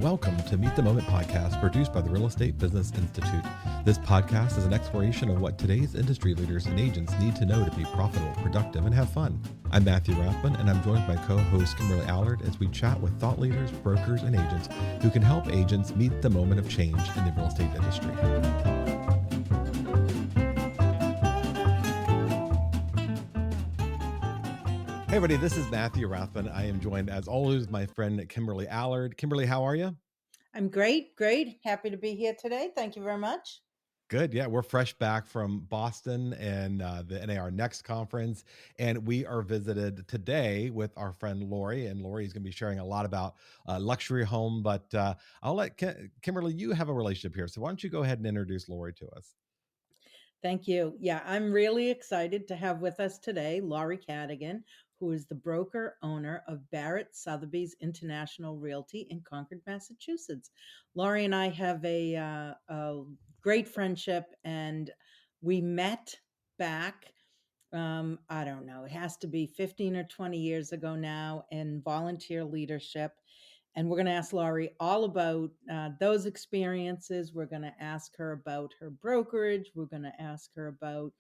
Welcome to Meet the Moment podcast produced by the Real Estate Business Institute. This podcast is an exploration of what today's industry leaders and agents need to know to be profitable, productive, and have fun. I'm Matthew Rathman, and I'm joined by co-host Kimberly Allard as we chat with thought leaders, brokers, and agents who can help agents meet the moment of change in the real estate industry. Hey everybody, this is Matthew Rathman. I am joined as always my friend Kimberly Allard. Kimberly, how are you? I'm great. Happy to be here today. Thank you very much. Good. Yeah, we're fresh back from Boston and the NAR Next conference, and we are visited today with our friend Laurie, and Laurie is going to be sharing a lot about luxury home, but I'll let Kimberly, you have a relationship here, so why don't you go ahead and introduce Laurie to us? Thank you. Yeah, I'm really excited to have with us today Laurie Cadigan, who is the broker owner of Barrett, Sotheby's International Realty in Concord, Massachusetts. Laurie and I have a great friendship, and we met back, I don't know, it has to be 15 or 20 years ago now in volunteer leadership. And we're going to ask Laurie all about those experiences. We're going to ask her about her brokerage. We're going to ask her about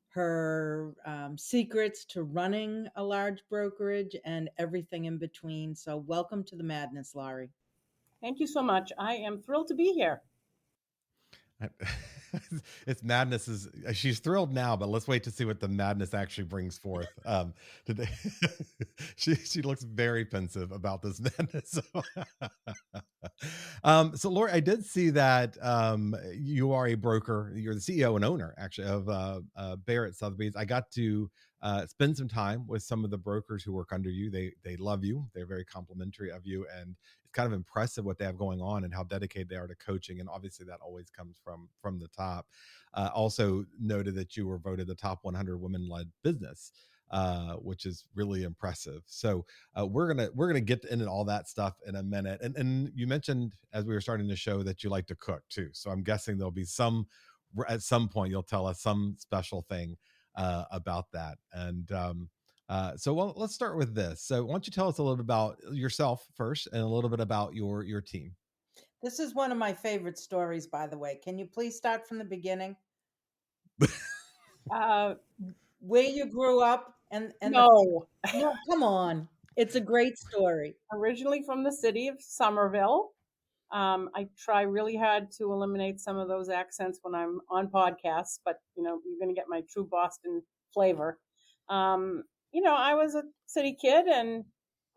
her secrets to running a large brokerage and everything in between. So welcome to the madness, Laurie. Thank you so much. I am thrilled to be here. It's madness she's thrilled now, but let's wait to see what the madness actually brings forth today. she looks very pensive about this madness. So Laurie, I did see that you are a broker. You're the CEO and owner actually of Barrett Sotheby's. I got to spend some time with some of the brokers who work under you. They love you. They're very complimentary of you, and it's kind of impressive what they have going on and how dedicated they are to coaching. And obviously that always comes from the top. Also noted that you were voted the top 100 women-led business, which is really impressive. So we're gonna get into all that stuff in a minute. And you mentioned as we were starting the show that you like to cook too. So I'm guessing there'll be at some point you'll tell us some special thing about that. And so let's start with this. So why don't you tell us a little bit about yourself first and a little bit about your team? This is one of my favorite stories, by the way. Can you please start from the beginning? Where you grew up and No. No, come on. It's a great story. Originally from the city of Somerville. I try really hard to eliminate some of those accents when I'm on podcasts, but you're going to get my true Boston flavor. I was a city kid and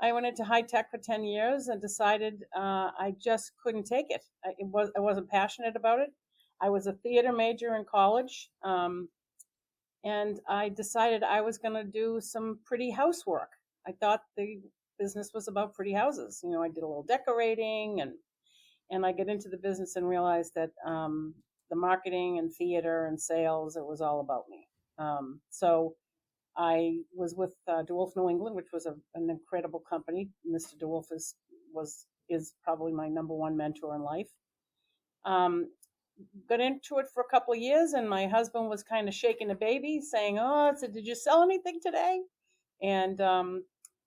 I went into high tech for 10 years and decided I just couldn't take it. I wasn't passionate about it. I was a theater major in college. And I decided I was going to do some pretty housework. I thought the business was about pretty houses. I did a little decorating and I get into the business and realized that the marketing and theater and sales, it was all about me. So I was with DeWolf New England, which was an incredible company. Mr. DeWolf is probably my number one mentor in life. Got into it for a couple of years, and my husband was kind of shaking a baby, saying, "Oh, so did you sell anything today?" And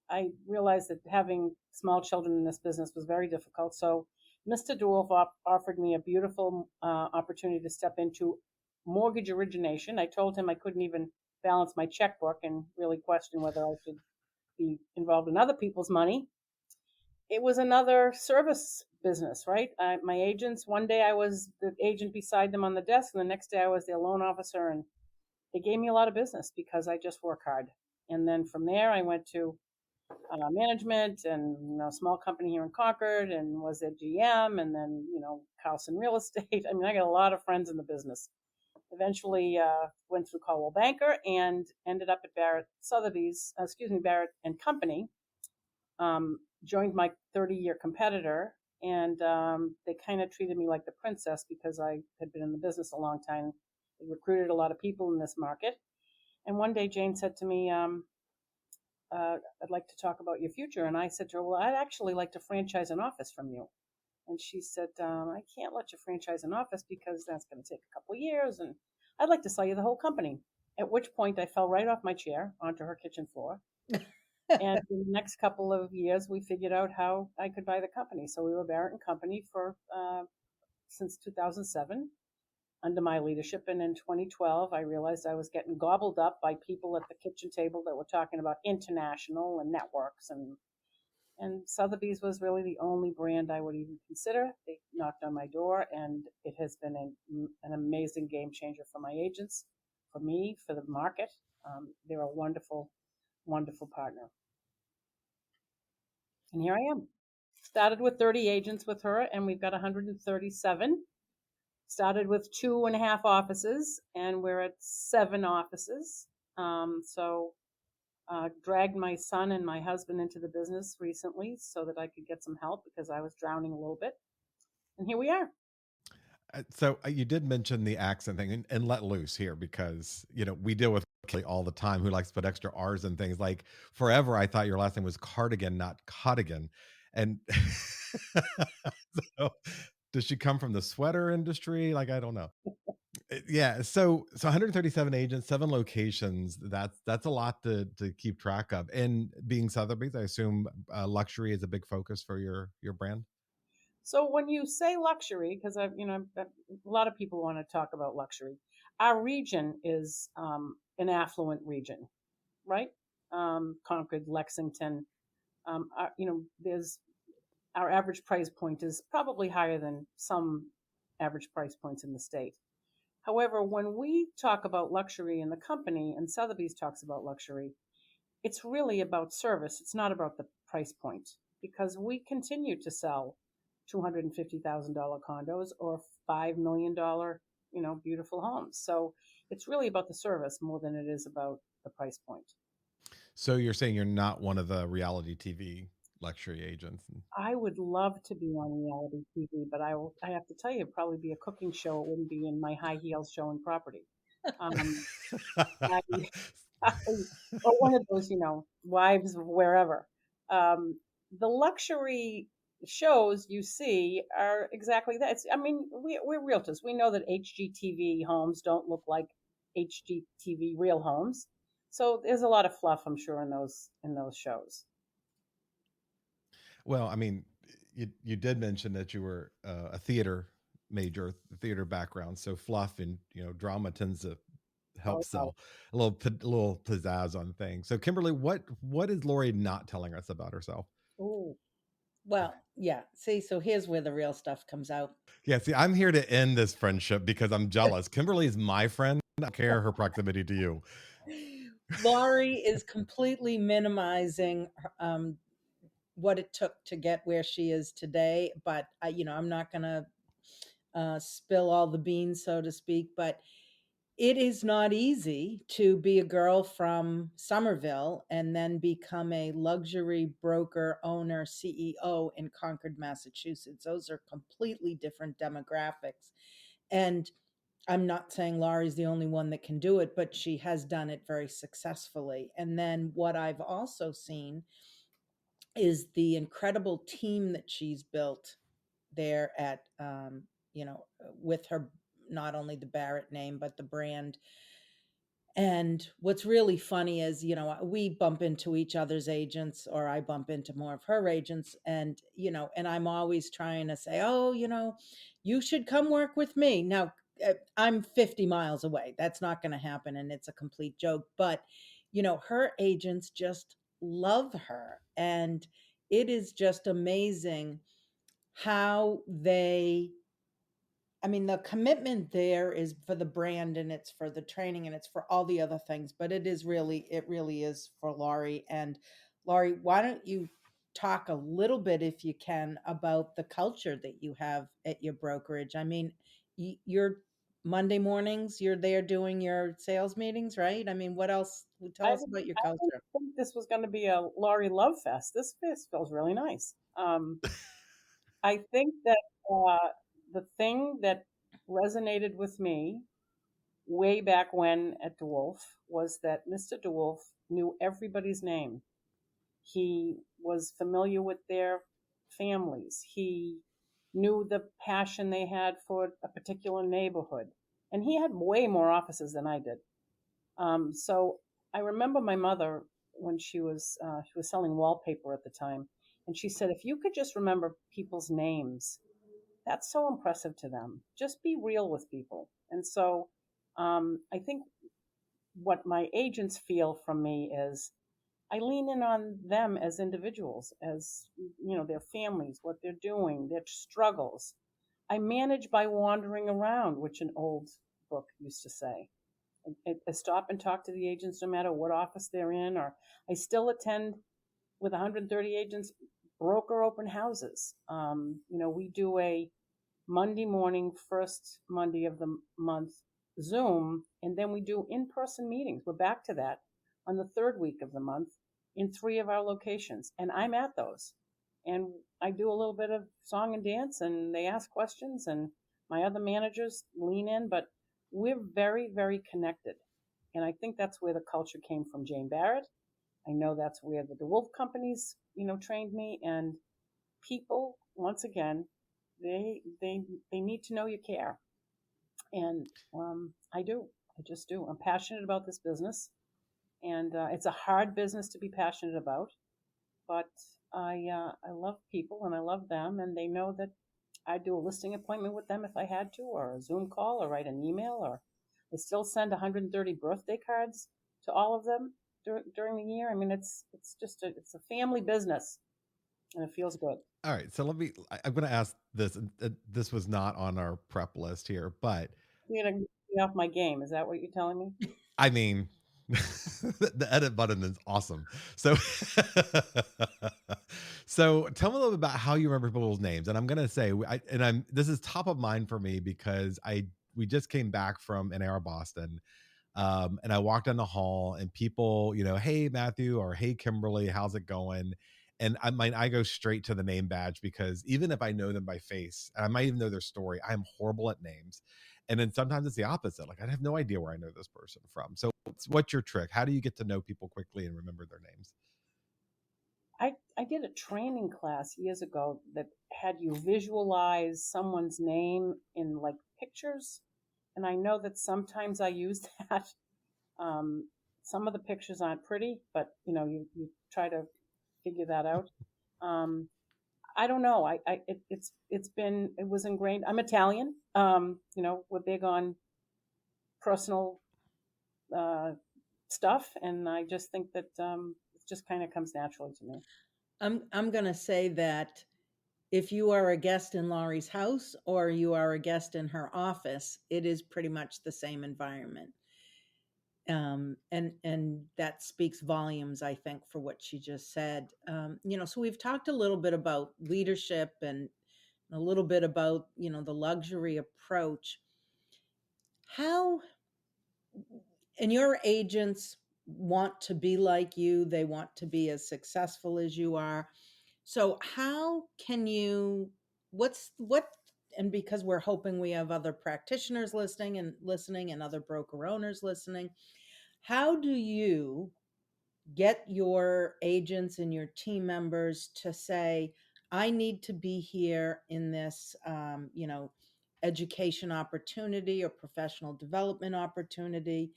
I realized that having small children in this business was very difficult. So Mr. DeWolf offered me a beautiful opportunity to step into mortgage origination. I told him I couldn't even balance my checkbook and really question whether I should be involved in other people's money. It was another service business, right? My agents, one day I was the agent beside them on the desk, and the next day I was their loan officer, and they gave me a lot of business because I just work hard. And then from there, I went to management and a small company here in Concord and was at GM, and then Carlson Real Estate. I mean, I got a lot of friends in the business. Eventually went through Coldwell Banker and ended up at Barrett and Company. Joined my 30-year competitor, and they kind of treated me like the princess because I had been in the business a long time. They recruited a lot of people in this market. And one day Jane said to me, I'd like to talk about your future. And I said to her, well, I'd actually like to franchise an office from you. And she said, I can't let you franchise an office because that's going to take a couple of years, and I'd like to sell you the whole company. At which point I fell right off my chair onto her kitchen floor. And in the next couple of years, we figured out how I could buy the company. So we were Barrett and Company for since 2007 under my leadership. And in 2012, I realized I was getting gobbled up by people at the kitchen table that were talking about international and networks. And Sotheby's was really the only brand I would even consider. They knocked on my door, and it has been an amazing game changer for my agents, for me, for the market. They're a wonderful, wonderful partner. And here I am. Started with 30 agents with her, and we've got 137. Started with 2.5 offices, and we're at 7 offices. Dragged my son and my husband into the business recently so that I could get some help because I was drowning a little bit. And here we are. So you did mention the accent thing and let loose here because we deal with Kelly all the time who likes to put extra R's and things. Like forever, I thought your last name was Cardigan, not Cadigan. And so, does she come from the sweater industry? Like I don't know. Yeah, so 137 agents, 7 locations. That's a lot to keep track of. And being Sotheby's, I assume luxury is a big focus for your brand. So when you say luxury, because a lot of people want to talk about luxury, our region is an affluent region, right? Concord, Lexington. There's our average price point is probably higher than some average price points in the state. However, when we talk about luxury in the company, and Sotheby's talks about luxury, it's really about service. It's not about the price point because we continue to sell $250,000 condos or $5 million, beautiful homes. So it's really about the service more than it is about the price point. So you're saying you're not one of the reality TV luxury agents? I would love to be on reality TV, but I have to tell you, it'd probably be a cooking show. It wouldn't be in my high heels showing property. I, or one of those, wives of wherever. The luxury shows you see are exactly that. We're realtors. We know that HGTV homes don't look like HGTV real homes. So there's a lot of fluff, I'm sure, in those shows. Well, I mean, you did mention that you were a theater major, theater background, so fluff and drama tends to help sell a little pizzazz on things. So, Kimberly, what is Laurie not telling us about herself? Oh, well, yeah. See, so here's where the real stuff comes out. Yeah, see, I'm here to end this friendship because I'm jealous. Kimberly is my friend. I don't care her proximity to you. Laurie is completely minimizing what it took to get where she is today. But I'm not going to spill all the beans, so to speak. But it is not easy to be a girl from Somerville and then become a luxury broker, owner, CEO in Concord, Massachusetts. Those are completely different demographics. And I'm not saying Laurie's the only one that can do it, but she has done it very successfully. And then what I've also seen is the incredible team that she's built there at, with her, not only the Barrett name, but the brand. And what's really funny is, we bump into each other's agents, or I bump into more of her agents. And, and I'm always trying to say, oh, you should come work with me. Now, I'm 50 miles away. That's not going to happen. And it's a complete joke. But, her agents just love her. And it is just amazing how the commitment there is for the brand, and it's for the training, and it's for all the other things, but it really is for Laurie. And Laurie, why don't you talk a little bit, if you can, about the culture that you have at your brokerage? I mean, you're Monday mornings, you're there doing your sales meetings, right? I mean, what else? Tell us about your I didn't culture. think this was going to be a Laurie love fest. This feels really nice. I think that the thing that resonated with me way back when at DeWolf was that Mr. DeWolf knew everybody's name. He was familiar with their families. He knew the passion they had for a particular neighborhood. And he had way more offices than I did. So I remember my mother when she was selling wallpaper at the time, and she said, if you could just remember people's names, that's so impressive to them. Just be real with people. And so I think what my agents feel from me is I lean in on them as individuals, as their families, what they're doing, their struggles. I manage by wandering around, which an old book used to say. I stop and talk to the agents no matter what office they're in, or I still attend with 130 agents broker open houses. We do a Monday morning, first Monday of the month Zoom, and then we do in-person meetings. We're back to that on the third week of the month in 3 of our locations, and I'm at those. And I do a little bit of song and dance, and they ask questions, and my other managers lean in, but we're very, very connected. And I think that's where the culture came from Jane Barrett. I know that's where the DeWolf companies, trained me. And people, once again, they need to know you care. And I do. I just do. I'm passionate about this business, and it's a hard business to be passionate about. But I love people and I love them, and they know that I'd do a listing appointment with them if I had to, or a Zoom call, or write an email, or I still send 130 birthday cards to all of them during the year. I mean, it's just it's a family business, and it feels good. All right, so I'm going to ask this. This was not on our prep list here, but I'm gonna get off my game. Is that what you're telling me? I mean, the edit button is awesome. So, so tell me a little bit about how you remember people's names. And I'm going to say, this is top of mind for me because we just came back from NAR Boston. And I walked down the hall and people, hey, Matthew, or hey, Kimberly, how's it going? And I go straight to the name badge, because even if I know them by face, and I might even know their story, I'm horrible at names. And then sometimes it's the opposite. Like, I have no idea where I know this person from. So what's your trick? How do you get to know people quickly and remember their names? I did a training class years ago that had you visualize someone's name in like pictures. And I know that sometimes I use that. Some of the pictures aren't pretty, but you try to figure that out. I don't know. It was ingrained. I'm Italian. We're big on personal stuff, and I just think that it just kind of comes naturally to me. I'm going to say that if you are a guest in Laurie's house or you are a guest in her office, it is pretty much the same environment. And that speaks volumes, I think, for what she just said. So we've talked a little bit about leadership and a little bit about, the luxury approach. How, and your agents want to be like you, they want to be as successful as you are. So how can you, and because we're hoping we have other practitioners listening and other broker owners listening, how do you get your agents and your team members to say, I need to be here in this, education opportunity or professional development opportunity?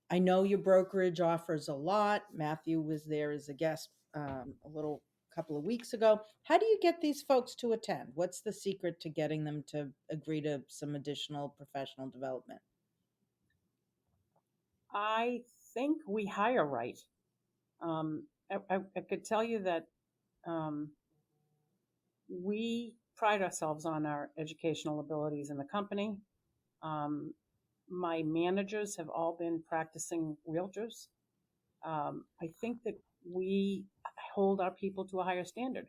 I know your brokerage offers a lot. Matthew was there as a guest a little couple of weeks ago. How do you get these folks to attend? What's the secret to getting them to agree to some additional professional development? I think we hire right. I could tell you that we pride ourselves on our educational abilities in the company. My managers have all been practicing realtors. I think that we hold our people to a higher standard.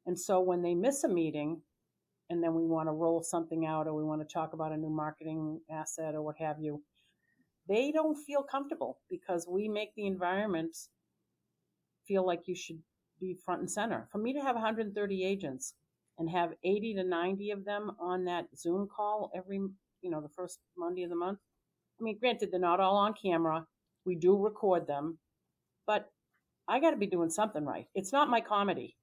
And so when they miss a meeting and then we want to roll something out, or we want to talk about a new marketing asset or what have you, they don't feel comfortable because we make the environment feel like you should be front and center. For me to have 130 agents and have 80 to 90 of them on that Zoom call every, the first Monday of the month. I mean, granted, they're not all on camera. We do record them, but I got to be doing something right. It's not my comedy,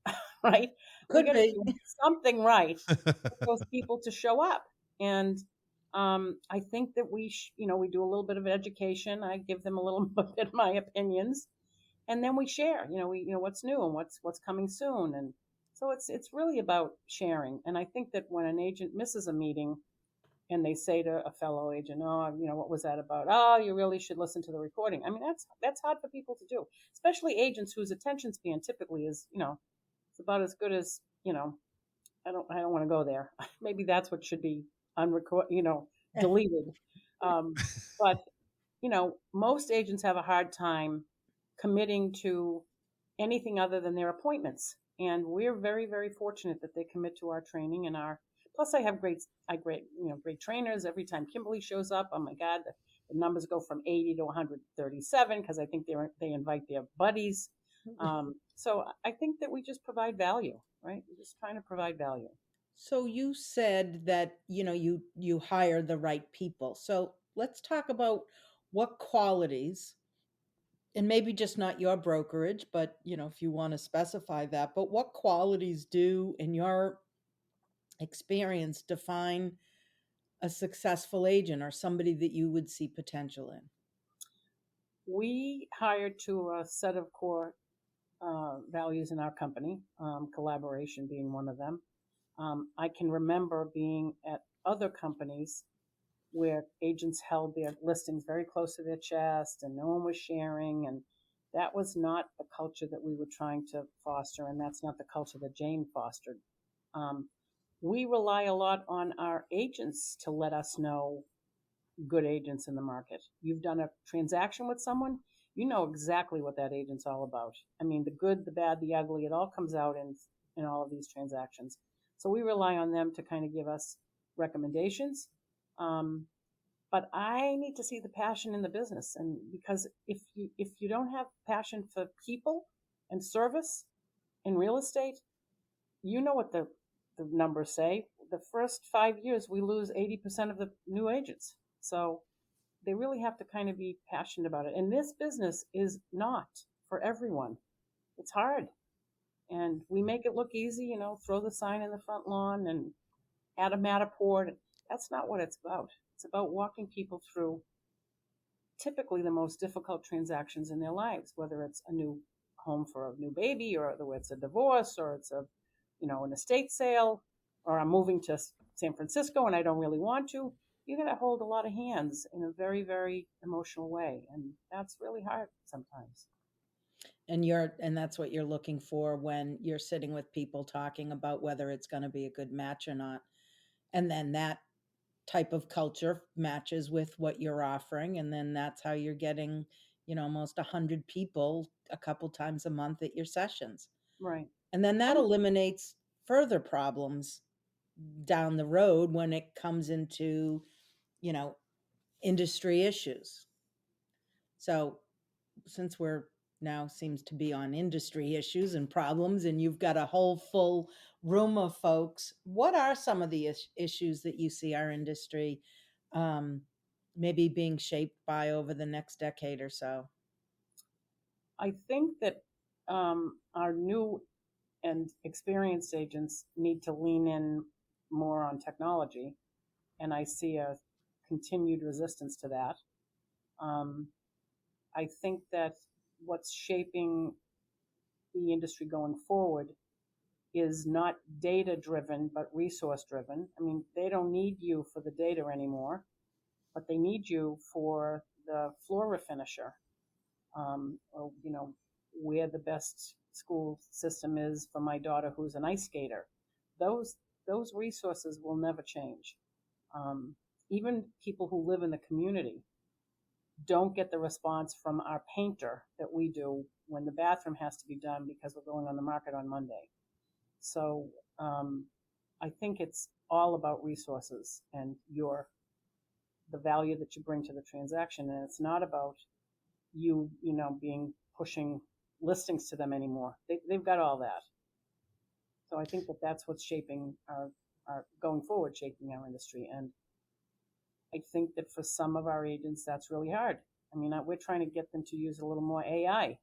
right? We Could got to be. do something right for those people to show up. And I think that we do a little bit of education. I give them a little bit of my opinions. and then we share, what's new and what's coming soon. And so it's really about sharing. And I think that when an agent misses a meeting and they say to a fellow agent, oh, what was that about? Oh, you really should listen to the recording. I mean, that's hard for people to do, especially agents whose attention span typically is, it's about as good as, I don't want to go there. Maybe that's what should be deleted. But most agents have a hard time committing to anything other than their appointments. And we're very, very fortunate that they commit to our training and plus I have great trainers. Every time Kimberly shows up, oh my God, the numbers go from 80 to 137 because I think they invite their buddies. So I think that we just provide value, right? We're just trying to provide value. So you said that, you hire the right people. So let's talk about what qualities, and maybe just not your brokerage, but if you want to specify that, but what qualities do, in your experience, define a successful agent or somebody that you would see potential in? We hire to a set of core values in our company, collaboration being one of them. I can remember being at other companies where agents held their listings very close to their chest and no one was sharing. And that was not the culture that we were trying to foster. And that's not the culture that Jane fostered. We rely a lot on our agents to let us know good agents in the market. You've done a transaction with someone, you know exactly what that agent's all about. I mean, the good, the bad, the ugly, it all comes out in all of these transactions. So we rely on them to kind of give us recommendations. But I need to see the passion in the business. And because if you don't have passion for people and service in real estate, you know what the numbers say. The first 5 years, we lose 80% of the new agents. So they really have to kind of be passionate about it. And this business is not for everyone. It's hard. And we make it look easy, throw the sign in the front lawn and add a Matterport. That's not what it's about. It's about walking people through typically the most difficult transactions in their lives, whether it's a new home for a new baby, or whether it's a divorce, or it's an estate sale, or I'm moving to San Francisco and I don't really want to. You got to hold a lot of hands in a very, very emotional way. And that's really hard sometimes. And that's what you're looking for when you're sitting with people talking about whether it's going to be a good match or not. And then that type of culture matches with what you're offering. And then that's how you're getting, almost 100 people a couple times a month at your sessions. Right. And then that eliminates further problems down the road when it comes into, industry issues. So since we're now seems to be on industry issues and problems, and you've got a whole full room of folks, what are some of the issues that you see our industry maybe being shaped by over the next decade or so? I think that our new and experienced agents need to lean in more on technology, and I see a continued resistance to that. I think that what's shaping the industry going forward is not data driven, but resource driven. I mean, they don't need you for the data anymore, but they need you for the floor refinisher, or, where the best school system is for my daughter who's an ice skater. Those resources will never change. Even people who live in the community don't get the response from our painter that we do when the bathroom has to be done because we're going on the market on Monday. So I think it's all about resources and the value that you bring to the transaction. And it's not about you pushing listings to them anymore. They've got all that. So I think that that's what's shaping our going forward, shaping our industry. And I think that for some of our agents, that's really hard. I mean, we're trying to get them to use a little more AI.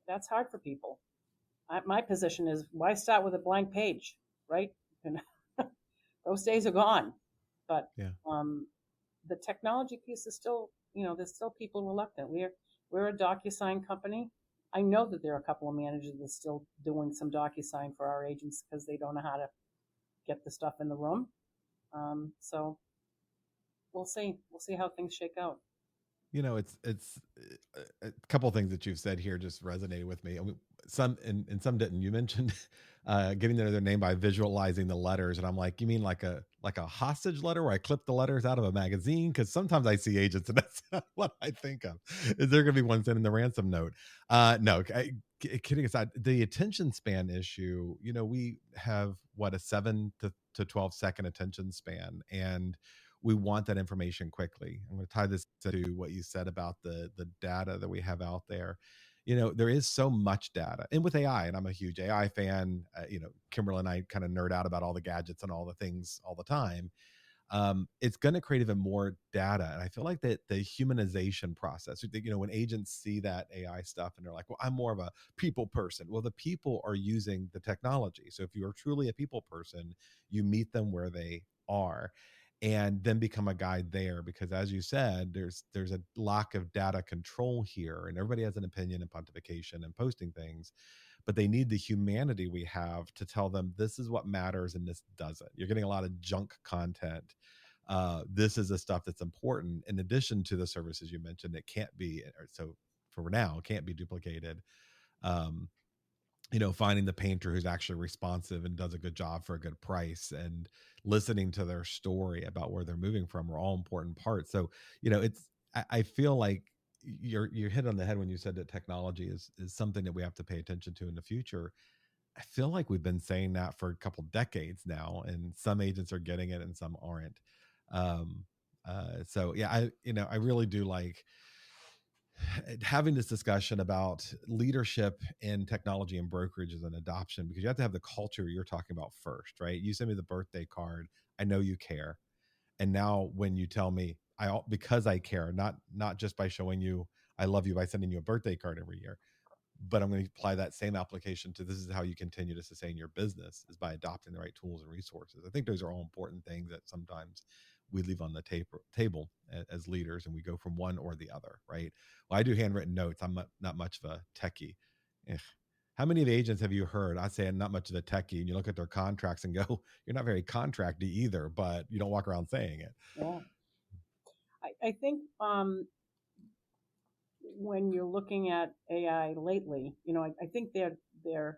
That's hard for people. My position is, why start with a blank page, right? And those days are gone. But Yeah. The technology piece is still, there's still people reluctant. We're a DocuSign company. I know that there are a couple of managers that are still doing some DocuSign for our agents because they don't know how to get the stuff in the room. So we'll see. We'll see how things shake out. It's a couple of things that you've said here just resonated with me. I mean, some and some didn't. You mentioned getting their name by visualizing the letters, and I'm like, you mean like a hostage letter where I clip the letters out of a magazine? Because sometimes I see agents, and that's not what I think of. Is there going to be one sending the ransom note? No. Kidding aside, the attention span issue. We have what, a 7 to 12 second attention span, and we want that information quickly. I'm going to tie this to what you said about the data that we have out there. There is so much data, and with AI, and I'm a huge AI fan. Kimberly and I kind of nerd out about all the gadgets and all the things all the time. It's going to create even more data, and I feel like that the humanization process. When agents see that AI stuff and they're like, "Well, I'm more of a people person." Well, the people are using the technology. So if you are truly a people person, you meet them where they are, and then become a guide there, because as you said, there's a lack of data control here, and everybody has an opinion and pontification and posting things, but they need the humanity we have to tell them this is what matters and this doesn't. You're getting a lot of junk content. This is the stuff that's important, in addition to the services you mentioned that can't be, or so for now, can't be duplicated. um, Finding the painter who's actually responsive and does a good job for a good price, and listening to their story about where they're moving from, are all important parts. So, I feel like you hit on the head when you said that technology is something that we have to pay attention to in the future. I feel like we've been saying that for a couple decades now, and some agents are getting it and some aren't. Um, so yeah, I really do like having this discussion about leadership in technology and brokerages and adoption, because you have to have the culture you're talking about first, right? You send me the birthday card, I know you care. And now when you tell me, because I care, not just by showing you I love you by sending you a birthday card every year, but I'm going to apply that same application to, this is how you continue to sustain your business, is by adopting the right tools and resources. I think those are all important things that sometimes we leave on the table as leaders, and we go from one or the other, right? Well, I do handwritten notes. I'm not much of a techie. Ugh. How many of the agents have you heard? I say I'm not much of a techie, and you look at their contracts and go, you're not very contracty either, but you don't walk around saying it. Yeah. I think when you're looking at AI lately, I think they're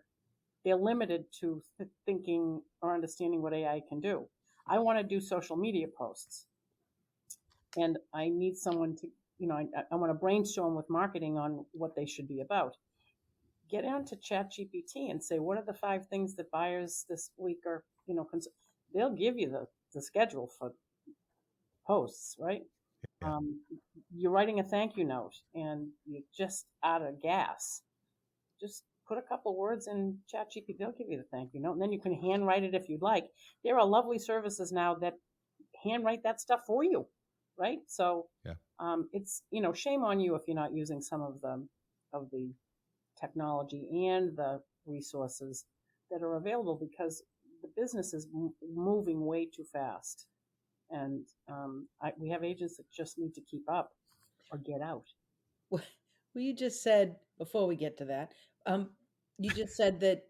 limited to thinking or understanding what AI can do. I want to do social media posts, and I need someone to, I want to brainstorm with marketing on what they should be about. Get onto ChatGPT and say, what are the 5 things that buyers this week are, they'll give you the schedule for posts, right? Yeah. You're writing a thank you note and you're just out of gas. Just put a couple words in ChatGPT. They'll give you the thank you note, and then you can handwrite it if you'd like. There are lovely services now that handwrite that stuff for you, right? So Yeah. it's, shame on you if you're not using some of the technology and the resources that are available, because the business is moving way too fast, and we have agents that just need to keep up or get out. Well, you just said, before we get to that, you just said that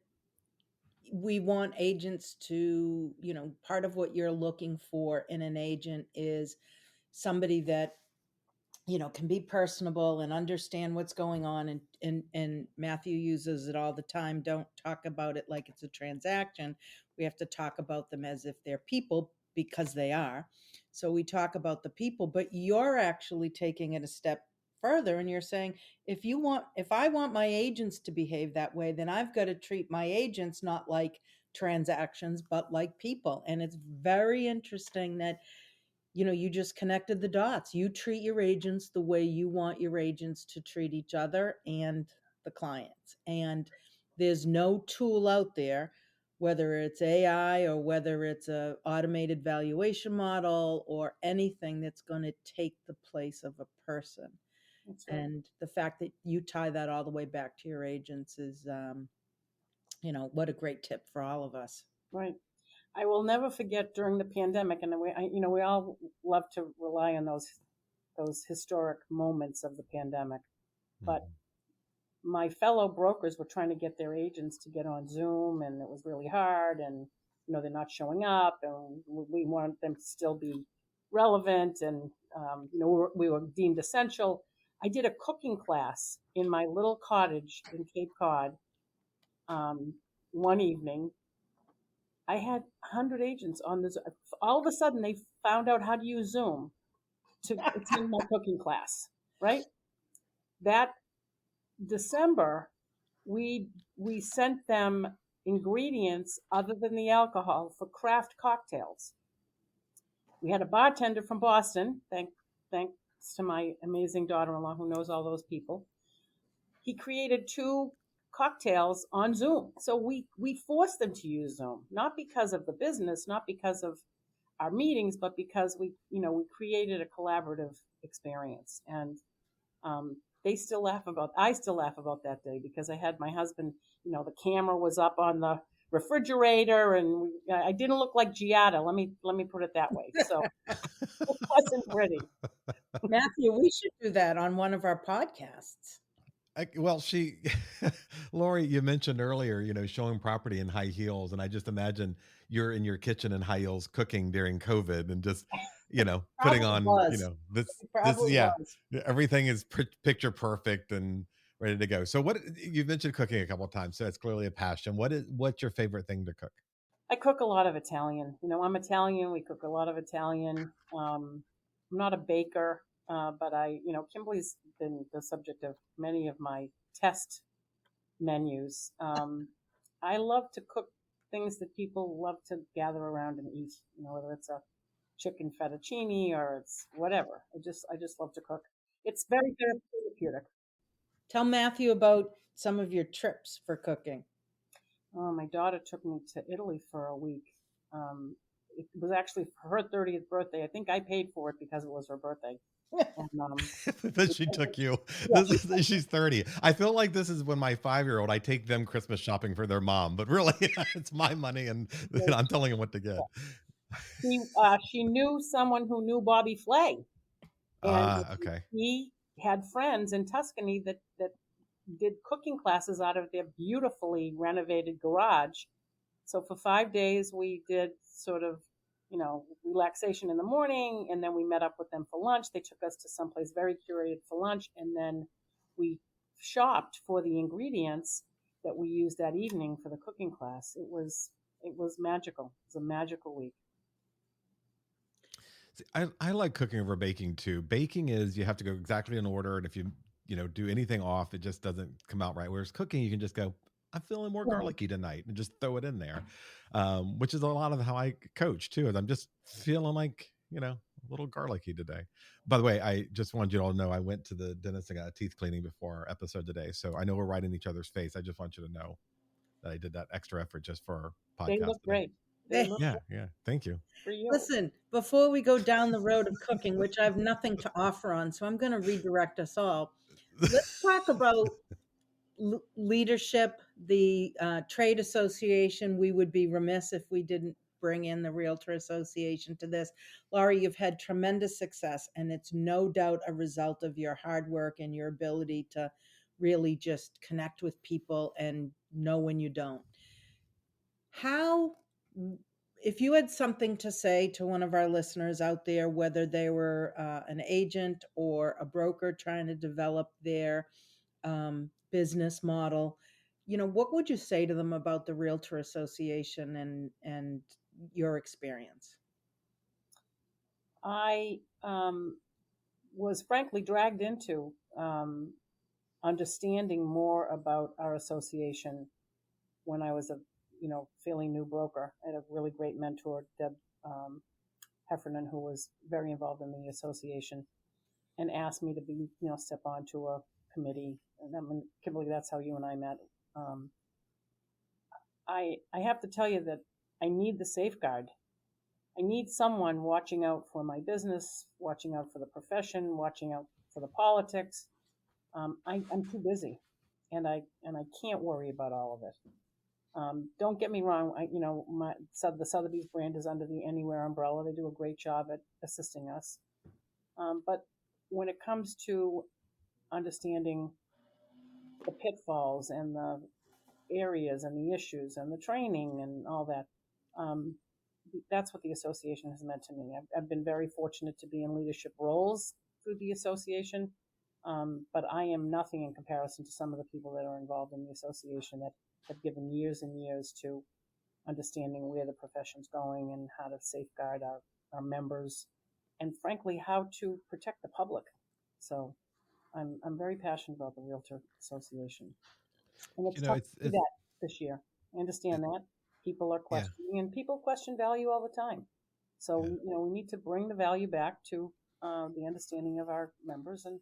we want agents to, part of what you're looking for in an agent is somebody that, can be personable and understand what's going on. And Matthew uses it all the time. Don't talk about it like it's a transaction. We have to talk about them as if they're people, because they are. So we talk about the people, but you're actually taking it a step further, and you're saying, if I want my agents to behave that way, then I've got to treat my agents not like transactions, but like people. And it's very interesting that you just connected the dots. You treat your agents the way you want your agents to treat each other and the clients. And there's no tool out there, whether it's AI or whether it's a automated valuation model or anything, that's going to take the place of a person. That's right. And the fact that you tie that all the way back to your agents is, what a great tip for all of us. Right. I will never forget during the pandemic, and we all love to rely on those historic moments of the pandemic. But my fellow brokers were trying to get their agents to get on Zoom, and it was really hard, and they're not showing up, and we want them to still be relevant, and we were deemed essential. I did a cooking class in my little cottage in Cape Cod one evening. I had 100 agents on this. All of a sudden, they found out how to use Zoom to attend my cooking class, right? That December, we sent them ingredients other than the alcohol for craft cocktails. We had a bartender from Boston, thanks to my amazing daughter-in-law who knows all those people. He created 2 cocktails on Zoom. So we forced them to use Zoom, not because of the business, not because of our meetings, but because we created a collaborative experience. And I still laugh about that day, because I had my husband, the camera was up on the refrigerator, and I didn't look like Giada. Let me put it that way. So it wasn't pretty. Matthew, we should do that on one of our podcasts. Well, Laurie, you mentioned earlier, showing property in high heels. And I just imagine you're in your kitchen in high heels cooking during COVID and just, putting on, was. yeah, was. everything is picture perfect and ready to go. So you've mentioned cooking a couple of times, so it's clearly a passion. What's your favorite thing to cook? I cook a lot of Italian. I'm Italian. We cook a lot of Italian. I'm not a baker, but Kimberly's been the subject of many of my test menus. I love to cook things that people love to gather around and eat. Whether it's a chicken fettuccine or it's whatever. I just love to cook. It's very therapeutic. Tell Matthew about some of your trips for cooking. Oh, my daughter took me to Italy for a week. It was actually her 30th birthday. I think I paid for it because it was her birthday. And, But she took you. Yeah. She's 30. I feel like this is when my 5-year-old, I take them Christmas shopping for their mom, but really it's my money and I'm telling them what to get. She knew someone who knew Bobby Flay, and Okay. he had friends in Tuscany that did cooking classes out of their beautifully renovated garage. So for 5 days, we did sort of, relaxation in the morning, and then we met up with them for lunch. They took us to someplace very curated for lunch, and then we shopped for the ingredients that we used that evening for the cooking class. It was magical. It was a magical week. See, I like cooking over baking too. Baking is you have to go exactly in order, and if you do anything off, it just doesn't come out right. Whereas cooking, you can just go, I'm feeling more garlicky tonight, and just throw it in there, which is a lot of how I coach too. Is I'm just feeling like a little garlicky today. By the way, I just wanted you all to know I went to the dentist and got a teeth cleaning before our episode today, so I know we're right in each other's face. I just want you to know that I did that extra effort just for our podcast. They look great. Yeah. Thank you. For you. Listen, before we go down the road of cooking, which I have nothing to offer on, so I'm going to redirect us all. Let's talk about leadership, the trade association. We would be remiss if we didn't bring in the Realtor Association to this. Laurie, you've had tremendous success, and it's no doubt a result of your hard work and your ability to really just connect with people and know when you don't. If you had something to say to one of our listeners out there, whether they were an agent or a broker trying to develop their business model, what would you say to them about the Realtor Association and your experience? I was frankly dragged into understanding more about our association when I was a fairly new broker. I had a really great mentor, Deb Heffernan, who was very involved in the association, and asked me to be step onto a committee. And Kimberly, that's how you and I met. I have to tell you that I need the safeguard. I need someone watching out for my business, watching out for the profession, watching out for the politics. I'm too busy, and I can't worry about all of it. Don't get me wrong. The Sotheby's brand is under the Anywhere umbrella. They do a great job at assisting us. But when it comes to understanding the pitfalls and the areas and the issues and the training and all that. Um, that's what the association has meant to me. I've been very fortunate to be in leadership roles through the association, but I am nothing in comparison to some of the people that are involved in the association that have given years and years to understanding where the profession's going and how to safeguard our members, and frankly, how to protect the public. So I'm very passionate about the Realtor Association, and it's tough to do it's that this year. I understand that people are yeah, questioning, and people question value all the time. So yeah. we need to bring the value back to the understanding of our members and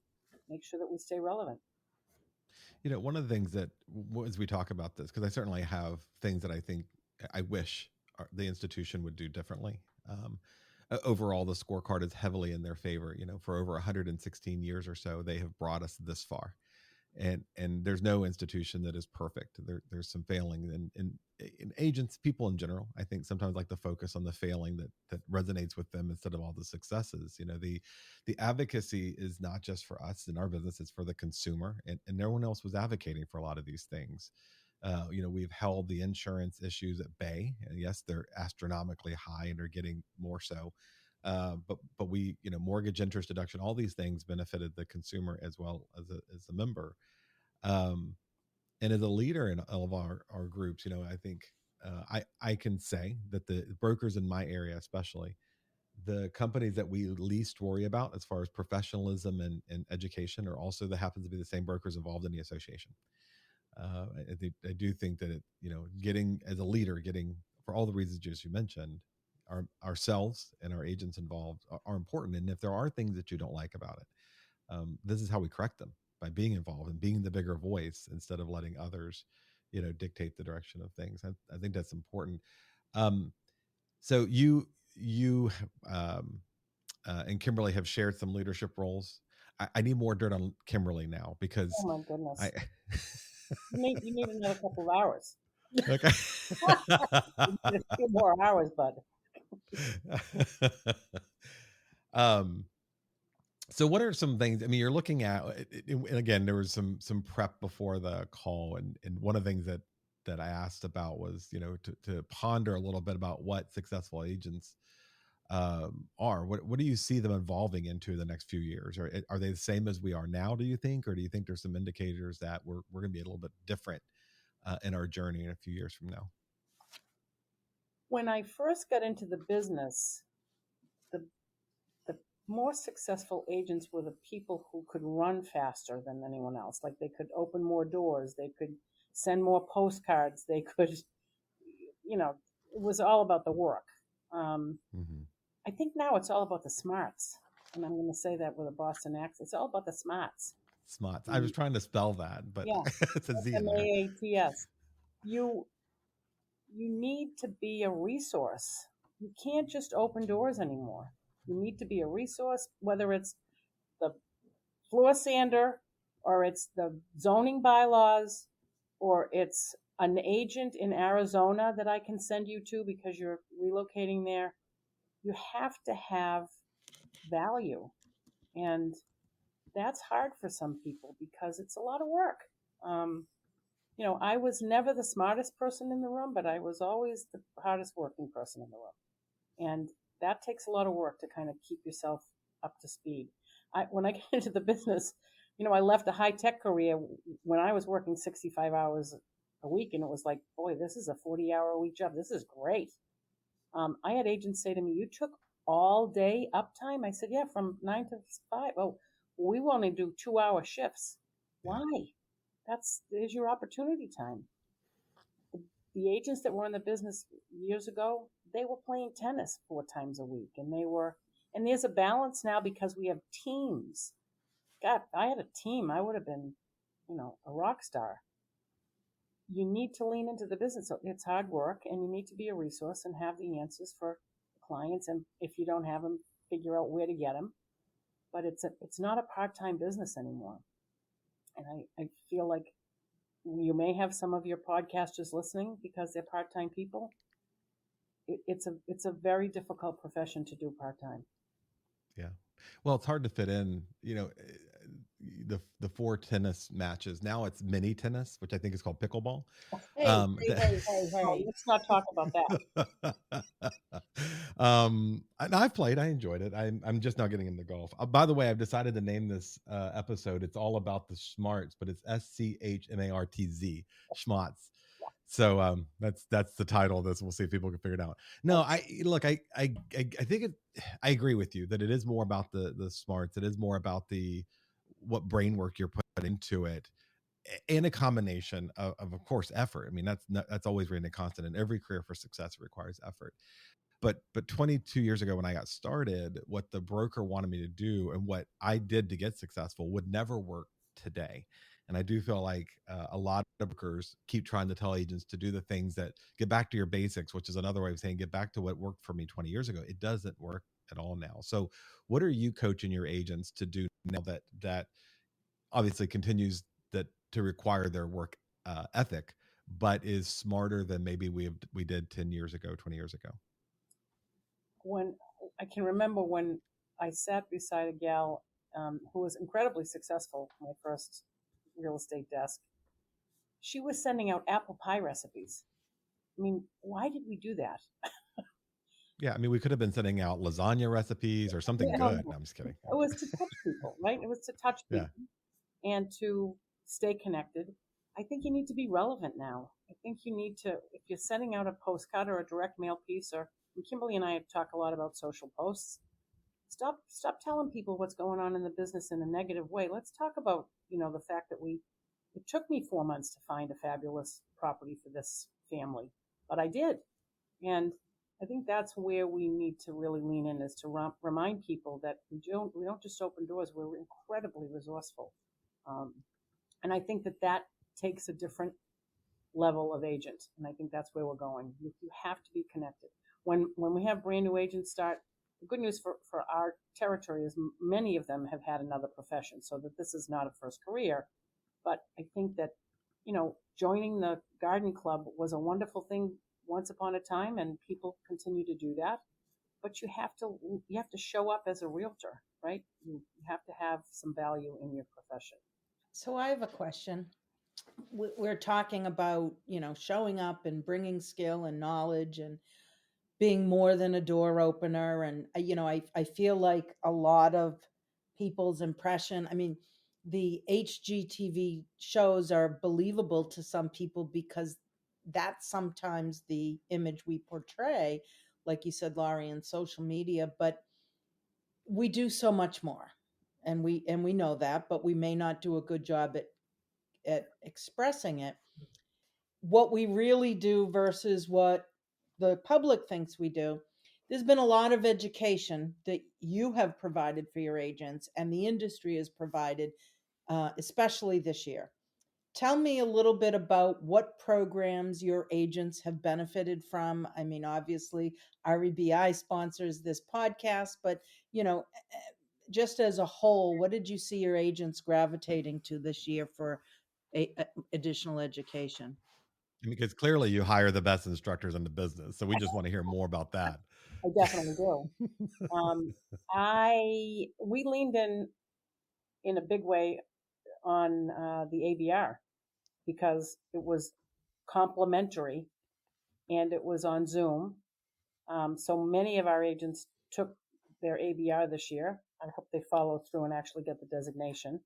make sure that we stay relevant. One of the things that, as we talk about this, because I certainly have things that I think I wish the institution would do differently. Overall, the scorecard is heavily in their favor. For over 116 years or so, they have brought us this far, and there's no institution that is perfect. There's some failing, and in agents, people in general, I think sometimes like to focus on the failing that resonates with them instead of all the successes. The advocacy is not just for us in our business; it's for the consumer, and no one else was advocating for a lot of these things. We've held the insurance issues at bay, and yes, they're astronomically high, and are getting more so. But we, mortgage interest deduction, all these things benefited the consumer as well as a member. Um, and as a leader in all of our groups, I think I can say that the brokers in my area, especially the companies that we least worry about as far as professionalism and education, are also that happens to be the same brokers involved in the association. I do think that getting as a leader, getting for all the reasons just you mentioned, ourselves and our agents involved are important. And if there are things that you don't like about it, this is how we correct them, by being involved and being the bigger voice instead of letting others, dictate the direction of things. I think that's important. Um, so you and Kimberly have shared some leadership roles. I need more dirt on Kimberly now Oh because my I. goodness, you need another couple of hours. Okay. You need a few more hours, bud. um, so what are some things, I mean, you're looking at, and again, there was some prep before the call, and one of the things that I asked about was, to ponder a little bit about what successful agents are. What do you see them evolving into the next few years? Are they the same as we are now, do you think, or do you think there's some indicators that we're going to be a little bit different in our journey in a few years from now? When I first got into the business, the the more successful agents were the people who could run faster than anyone else. Like they could open more doors, they could send more postcards, they could, it was all about the work. Um, Mm-hmm. I think now it's all about the smarts. And I'm going to say that with a Boston accent. It's all about the smarts. Smaaats. I was Um, trying to spell that, but yeah, it's a Z in there. SMAATS. You you need to be a resource. You can't just open doors anymore. You need to be a resource, whether it's the floor sander or it's the zoning bylaws or it's an agent in Arizona that I can send you to because you're relocating there. You have to have value. And that's hard for some people because it's a lot of work. Um, I was never the smartest person in the room, but I was always the hardest working person in the room. And that takes a lot of work to kind of keep yourself up to speed. When I got into the business, I left a high tech career when I was working 65 hours a week, and it was like, boy, this is a 40-hour a week job. This is great. I had agents say to me, "You took all day uptime?" I said, "Yeah, from 9 to 5." "Oh, we only do 2-hour shifts." Yeah. "Why?" There's your opportunity time. The agents that were in the business years ago, they were playing tennis 4 times a week, and there's a balance now because we have teams. God, if I had a team, I would have been, a rock star. You need to lean into the business. So it's hard work, and you need to be a resource and have the answers for clients. And if you don't have them, figure out where to get them. But it's not a part-time business anymore. And I feel like you may have some of your podcasters listening because they're part-time people. It's a very difficult profession to do part-time. Yeah. Well, it's hard to fit in, the four tennis matches. Now it's mini tennis, which I think is called pickleball. Hey, hey, hey, hey, hey. Let's not talk about that. And I've played. I enjoyed it. I'm just not getting into golf. By the way, I've decided to name this episode. It's all about the Smaaats, but it's SCHMARTZ, Schmatz. So that's the title of this. We'll see if people can figure it out. No, I think I agree with you that it is more about the smarts. It is more about the what brain work you're putting into it, and a combination of course effort. I mean that's always been a constant in every career. For success it requires effort. But 22 years ago when I got started, what the broker wanted me to do and what I did to get successful would never work today. And I do feel like a lot of brokers keep trying to tell agents to do the things that get back to your basics, which is another way of saying get back to what worked for me 20 years ago. It doesn't work at all now. So what are you coaching your agents to do now that obviously continues that to require their work ethic, but is smarter than maybe we did 10 years ago, 20 years ago? When I can remember when I sat beside a gal who was incredibly successful, my first real estate desk. She was sending out apple pie recipes. I mean, why did we do that? Yeah, I mean, we could have been sending out lasagna recipes or something good. No, I'm just kidding. It was to touch people, right? It was to touch people and to stay connected. I think you need to be relevant now. I think you need to, if you're sending out a postcard or a direct mail piece, or and Kimberly and I talk a lot about social posts. Stop telling people what's going on in the business in a negative way. Let's talk about, the fact that it took me 4 months to find a fabulous property for this family, but I did. And I think that's where we need to really lean in, is to remind people that we don't just open doors. We're incredibly resourceful. And I think that takes a different level of agent. And I think that's where we're going. You have to be connected. When we have brand new agents start, the good news for our territory is many of them have had another profession, so that this is not a first career. But I think that, joining the garden club was a wonderful thing once upon a time, and people continue to do that. But you have to show up as a realtor, right? You have to have some value in your profession. So I have a question. We're talking about, showing up and bringing skill and knowledge and being more than a door opener. And, I feel like a lot of people's impression, I mean, the HGTV shows are believable to some people because that's sometimes the image we portray, like you said, Laurie, in social media, but we do so much more. And we know that, but we may not do a good job at expressing it. What we really do versus what the public thinks we do. There's been a lot of education that you have provided for your agents and the industry has provided, especially this year. Tell me a little bit about what programs your agents have benefited from. I mean, obviously, REBI sponsors this podcast, but, just as a whole, what did you see your agents gravitating to this year for additional education? Because clearly you hire the best instructors in the business. So we just want to hear more about that. I definitely do. We leaned in a big way on the ABR because it was complimentary and it was on Zoom. So many of our agents took their ABR this year. I hope they follow through and actually get the designation.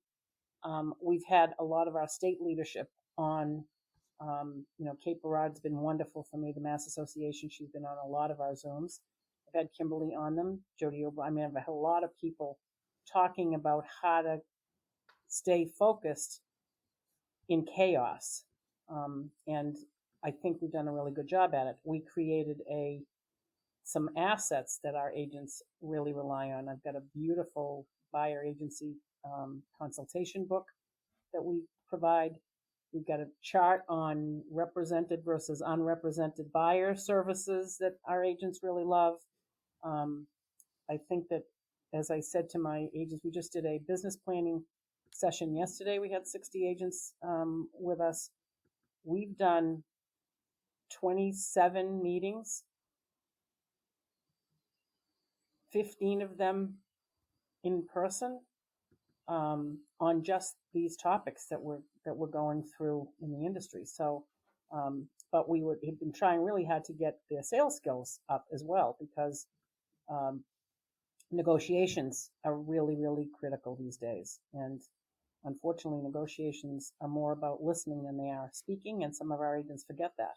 We've had a lot of our state leadership on. Kate Barrad's been wonderful for me, the Mass Association. She's been on a lot of our Zooms. I've had Kimberly on them, Jody O'Brien. I mean, I've had a lot of people talking about how to stay focused in chaos. And I think we've done a really good job at it. We created some assets that our agents really rely on. I've got a beautiful buyer agency consultation book that we provide. We've got a chart on represented versus unrepresented buyer services that our agents really love. I think that, as I said to my agents, we just did a business planning session yesterday. We had 60 agents with us. We've done 27 meetings, 15 of them in person. on just these topics that we're going through in the industry. So, but we have been trying really hard to get their sales skills up as well, because um, negotiations are really, really critical these days. And unfortunately, negotiations are more about listening than they are speaking, and some of our agents forget that.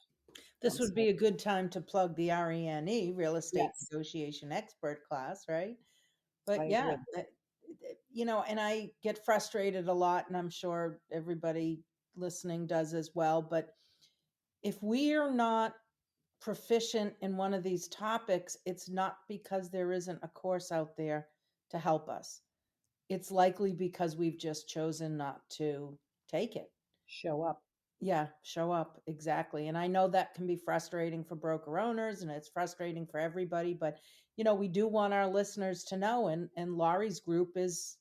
This would So, be a good time to plug the RENE, Real Estate yes, Negotiation Expert class, right? I But yeah, agree. and I get frustrated a lot, and I'm sure everybody listening does as well. But if we are not proficient in one of these topics, it's not because there isn't a course out there to help us. It's likely because we've just chosen not to take it. Show up. Yeah, show up. Exactly. And I know that can be frustrating for broker owners and it's frustrating for everybody, but we do want our listeners to know, and Laurie's group is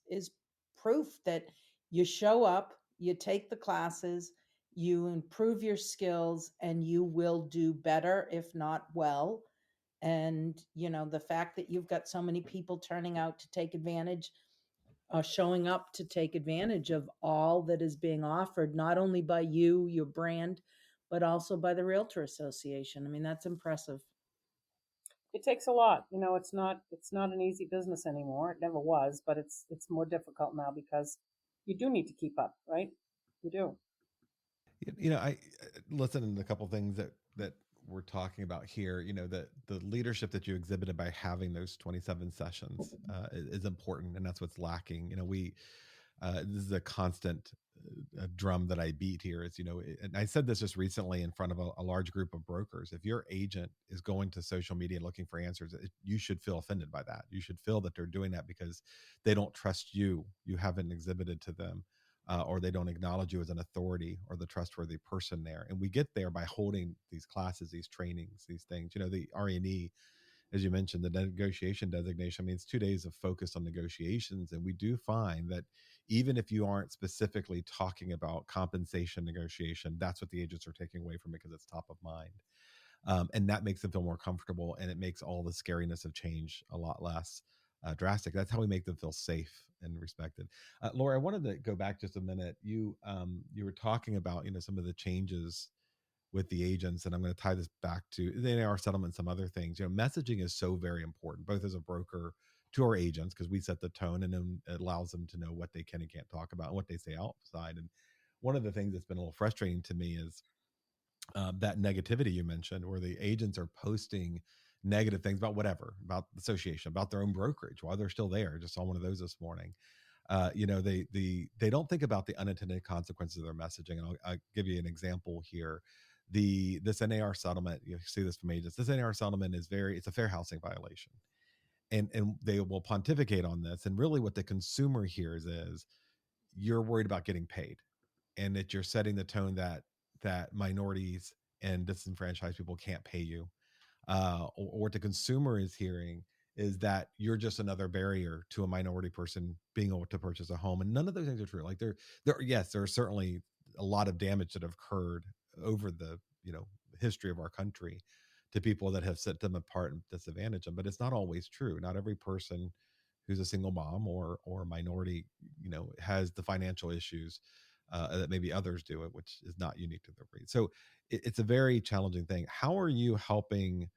proof that you show up, you take the classes, you improve your skills, and you will do better, if not well. And the fact that you've got so many people turning out to take advantage, showing up to take advantage of all that is being offered, not only by you, your brand, but also by the Realtor Association. I mean, that's impressive. It takes a lot. It's not an easy business anymore. It never was, but it's more difficult now because you do need to keep up, right? You do. I listened to a couple things that we're talking about here. The leadership that you exhibited by having those 27 sessions is important, and that's what's lacking. We this is a constant drum that I beat here. Is and I said this just recently in front of a large group of brokers. If your agent is going to social media looking for answers, you should feel offended by that. You should feel that they're doing that because they don't trust you. You haven't exhibited to them. Or they don't acknowledge you as an authority or the trustworthy person there. And we get there by holding these classes, these trainings, these things. The RNE, as you mentioned, the negotiation designation means 2 days of focus on negotiations. And we do find that even if you aren't specifically talking about compensation negotiation, that's what the agents are taking away from it because it's top of mind. And that makes them feel more comfortable, and it makes all the scariness of change a lot less drastic. That's how we make them feel safe and respected. Laura, I wanted to go back just a minute. You were talking about some of the changes with the agents, and I'm going to tie this back to the NAR settlement and some other things. Messaging is so very important, both as a broker to our agents, because we set the tone, and then it allows them to know what they can and can't talk about and what they say outside. And one of the things that's been a little frustrating to me is that negativity you mentioned, where the agents are posting negative things about whatever, about the association, about their own brokerage while they're still there. Just saw one of those this morning. They don't think about the unintended consequences of their messaging. And I'll give you an example here. This NAR settlement, you see this from agents. This NAR settlement it's a fair housing violation, and they will pontificate on this. And really, what the consumer hears is you're worried about getting paid, and that you're setting the tone that minorities and disenfranchised people can't pay you. Or what the consumer is hearing is that you're just another barrier to a minority person being able to purchase a home. And none of those things are true. Like yes, there are certainly a lot of damage that have occurred over the history of our country to people that have set them apart and disadvantaged them. But it's not always true. Not every person who's a single mom or a minority, has the financial issues that maybe others do it, which is not unique to their breed. So it's a very challenging thing. How are you helping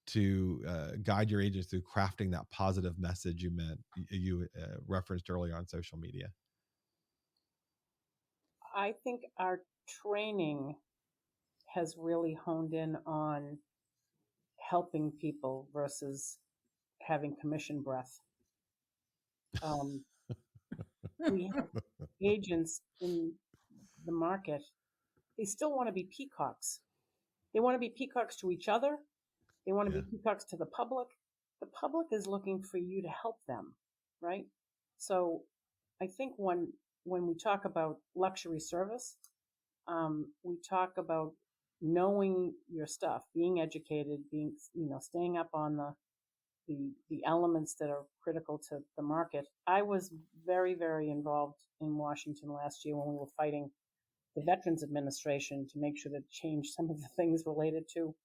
to guide your agents through crafting that positive message you referenced earlier on social media? I think our training has really honed in on helping people versus having commission breath. Um, we have agents in the market, they still want to be peacocks. They want to be peacocks to each other. They want to Yeah. be peacocks to the public. The public is looking for you to help them, right? So I think when we talk about luxury service, we talk about knowing your stuff, being educated, being staying up on the elements that are critical to the market. I was very, very involved in Washington last year when we were fighting the Veterans Administration to make sure that change some of the things related to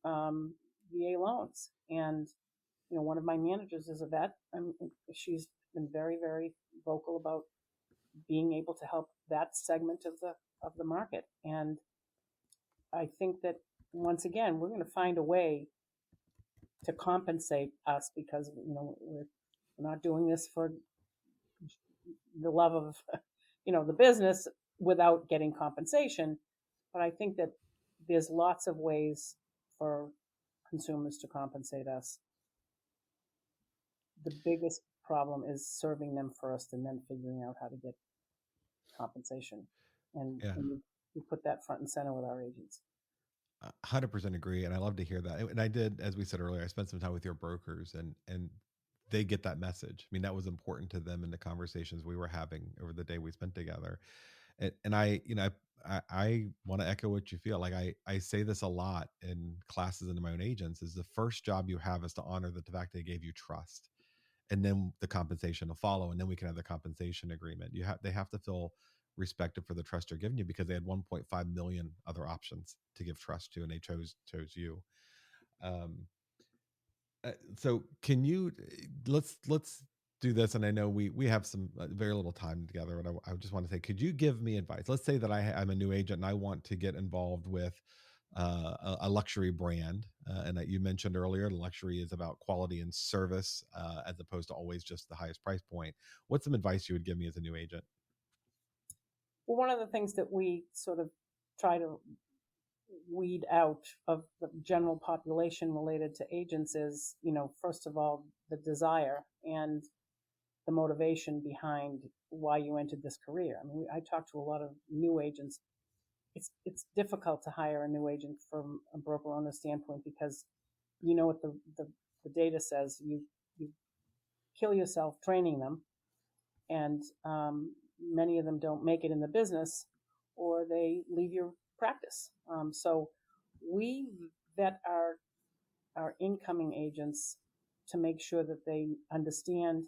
VA loans. And one of my managers is a vet, and she's been very, very vocal about being able to help that segment of the market. And I think that once again, we're going to find a way to compensate us, because we're not doing this for the love of the business without getting compensation. But I think that there's lots of ways for consumers to compensate us. The biggest problem is serving them first and then figuring out how to get compensation. And Yeah. we put that front and center with our agents. 100% agree, and I love to hear that. And I did, as we said earlier, I spent some time with your brokers, and they get that message. I mean, that was important to them in the conversations we were having over the day we spent together. And I want to echo what you feel. Like I say this a lot in classes and to my own agents: is the first job you have is to honor the fact they gave you trust, and then the compensation will follow, and then we can have the compensation agreement. They have to feel respected for the trust they're giving you, because they had 1.5 million other options to give trust to, and they chose you. Um, so can you let's do this? And I know we have some very little time together, and I just want to say, could you give me advice? Let's say that I'm a new agent and I want to get involved with a luxury brand, and that you mentioned earlier, luxury is about quality and service, as opposed to always just the highest price point. What's some advice you would give me as a new agent? Well, one of the things that we sort of try to weed out of the general population related to agents is, first of all, the desire and the motivation behind why you entered this career. I mean, I talk to a lot of new agents. It's difficult to hire a new agent from a broker owner standpoint, because what the data says, you kill yourself training them, and many of them don't make it in the business, or they leave your practice. So we vet our incoming agents to make sure that they understand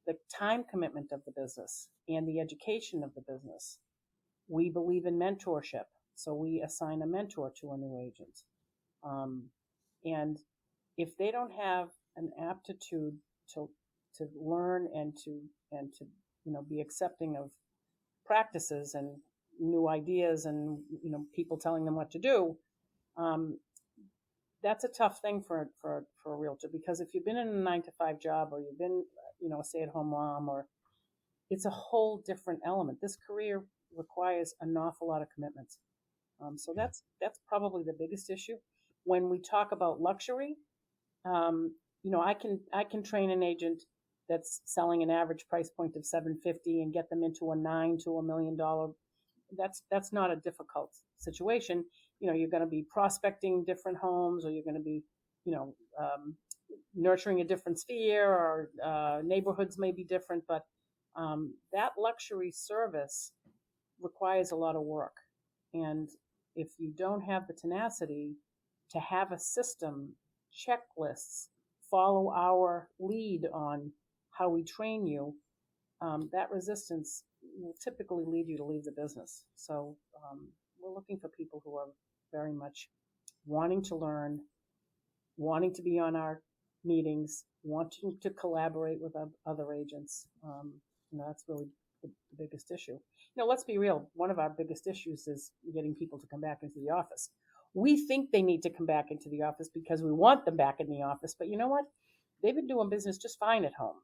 the time commitment of the business and the education of the business. We believe in mentorship, so we assign a mentor to a new agent. And if they don't have an aptitude to learn and to be accepting of practices and new ideas, and people telling them what to do, that's a tough thing for a realtor, because if you've been in a 9-to-5 job, or you've been a stay-at-home mom, or it's a whole different element. This career requires an awful lot of commitment. So that's probably the biggest issue. When we talk about luxury, I can train an agent that's selling an average price point of $750 and get them into a $9 to $1 million. That's not a difficult situation. You're going to be prospecting different homes, or you're going to be, nurturing a different sphere, or neighborhoods may be different, but that luxury service requires a lot of work. And if you don't have the tenacity to have a system, checklists, follow our lead on how we train you, that resistance will typically lead you to leave the business. So we're looking for people who are very much wanting to learn, wanting to be on our meetings, wanting to collaborate with other agents. That's really the biggest issue. Let's be real. One of our biggest issues is getting people to come back into the office. We think they need to come back into the office because we want them back in the office. But you know what? They've been doing business just fine at home.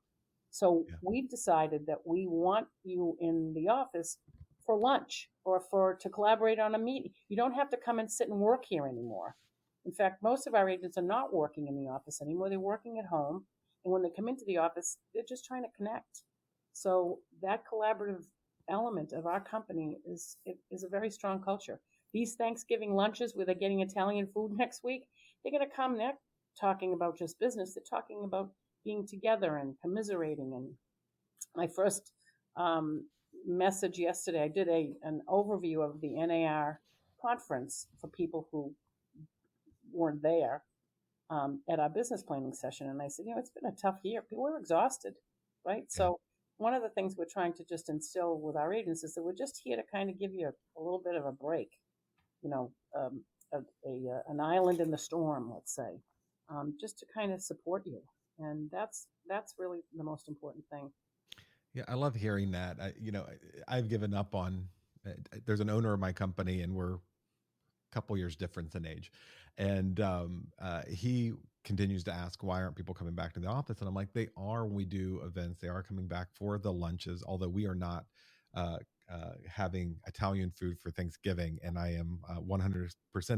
So we've decided that we want you in the office for lunch, or to collaborate on a meeting. You don't have to come and sit and work here anymore. In fact, most of our agents are not working in the office anymore. They're working at home. And when they come into the office, they're just trying to connect. So that collaborative element of our company is a very strong culture. These Thanksgiving lunches where they're getting Italian food next week, they're going to come there talking about just business. They're talking about being together and commiserating. And my first message yesterday, I did an overview of the NAR conference for people who weren't there at our business planning session. And I said, it's been a tough year. People are exhausted, right? Yeah. So one of the things we're trying to just instill with our agents is that we're just here to kind of give you a little bit of a break, an island in the storm, let's say. just to kind of support you. And that's really the most important thing. Yeah, I love hearing that. I've given up on. There's an owner of my company, and we're a couple years difference in age, and he continues to ask, why aren't people coming back to the office? And I'm like, they are. When we do events, they are coming back for the lunches, although we are not uh, having Italian food for Thanksgiving, and I am 100%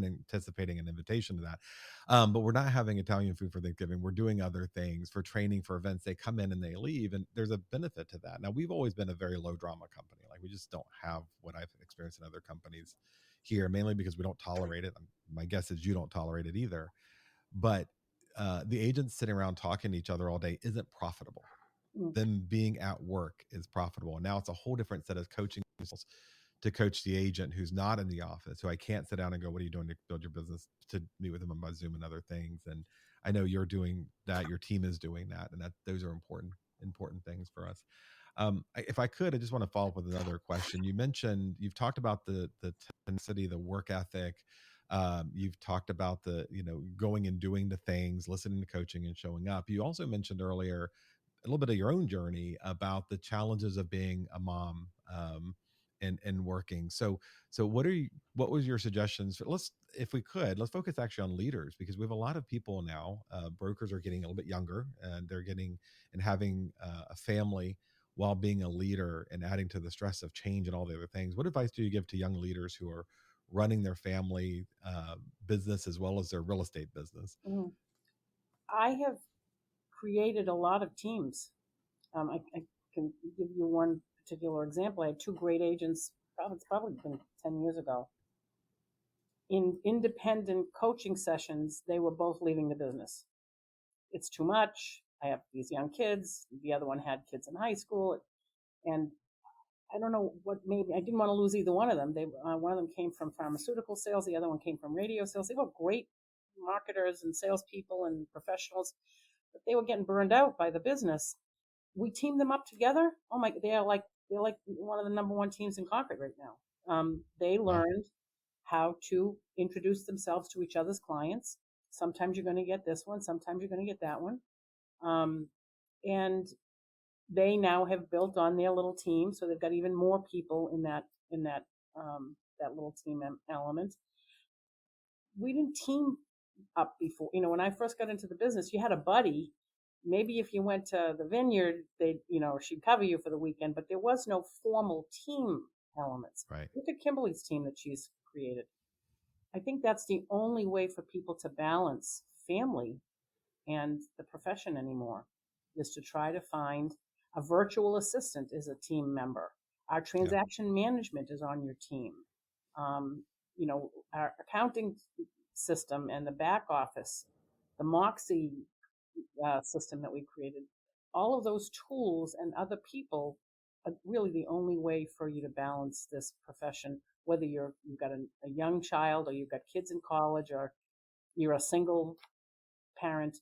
anticipating an invitation to that. But we're not having Italian food for Thanksgiving. We're doing other things for training, for events. They come in and they leave, and there's a benefit to that. Now, we've always been a very low drama company. Like, we just don't have what I've experienced in other companies here, mainly because we don't tolerate it. My guess is you don't tolerate it either. But the agents sitting around talking to each other all day isn't profitable. Mm. Them being at work is profitable. And now it's a whole different set of coaching skills to coach the agent who's not in the office, who I can't sit down and go, what are you doing to build your business, to meet with them on my Zoom and other things. And I know you're doing that. Your team is doing that. And that those are important things for us. If I could, I just want to follow up with another question. You've talked about the tenacity, the work ethic. You've talked about the, going and doing the things, listening to coaching and showing up. You also mentioned earlier a little bit of your own journey about the challenges of being a mom, and working. So what was your suggestions for, if we could, let's focus actually on leaders, because we have a lot of people now, brokers are getting a little bit younger, and they're getting and having a family while being a leader and adding to the stress of change and all the other things. What advice do you give to young leaders who are running their family business as well as their real estate business? Mm. I have created a lot of teams. I can give you one particular example. I had two great agents, it's probably been 10 years ago. In independent coaching sessions, they were both leaving the business. It's too much. I have these young kids. The other one had kids in high school. And I don't know what, maybe I didn't want to lose either one of them. One of them came from pharmaceutical sales. The other one came from radio sales. They were great marketers and salespeople and professionals, but they were getting burned out by the business. We teamed them up together. Oh my, they're like one of the number one teams in Concord right now. They Wow. learned how to introduce themselves to each other's clients. Sometimes you're going to get this one. Sometimes you're going to get that one. And they now have built on their little team, so they've got even more people in that that little team element. We didn't team up before. When I first got into the business, you had a buddy. Maybe if you went to the vineyard, she'd cover you for the weekend, but there was no formal team elements. Right. Look at Kimberly's team that she's created. I think that's the only way for people to balance family and the profession anymore, is to try to find a virtual assistant is a team member. Our transaction management is on your team. Our accounting system and the back office, the Moxie system that we created, all of those tools and other people are really the only way for you to balance this profession, whether you've got a young child, or you've got kids in college, or you're a single parent.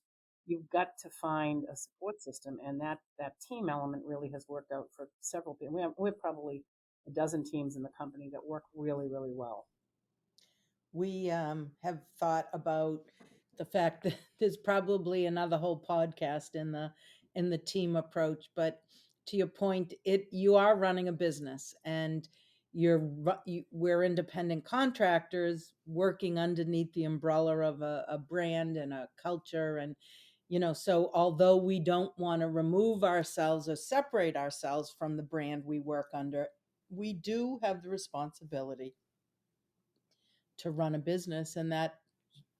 You've got to find a support system, and that team element really has worked out for several people. We have probably a dozen teams in the company that work really, really well. We have thought about the fact that there's probably another whole podcast in the team approach, but to your point, you are running a business, and we're independent contractors working underneath the umbrella of a brand and a culture. And so although we don't want to remove ourselves or separate ourselves from the brand we work under, we do have the responsibility to run a business, and that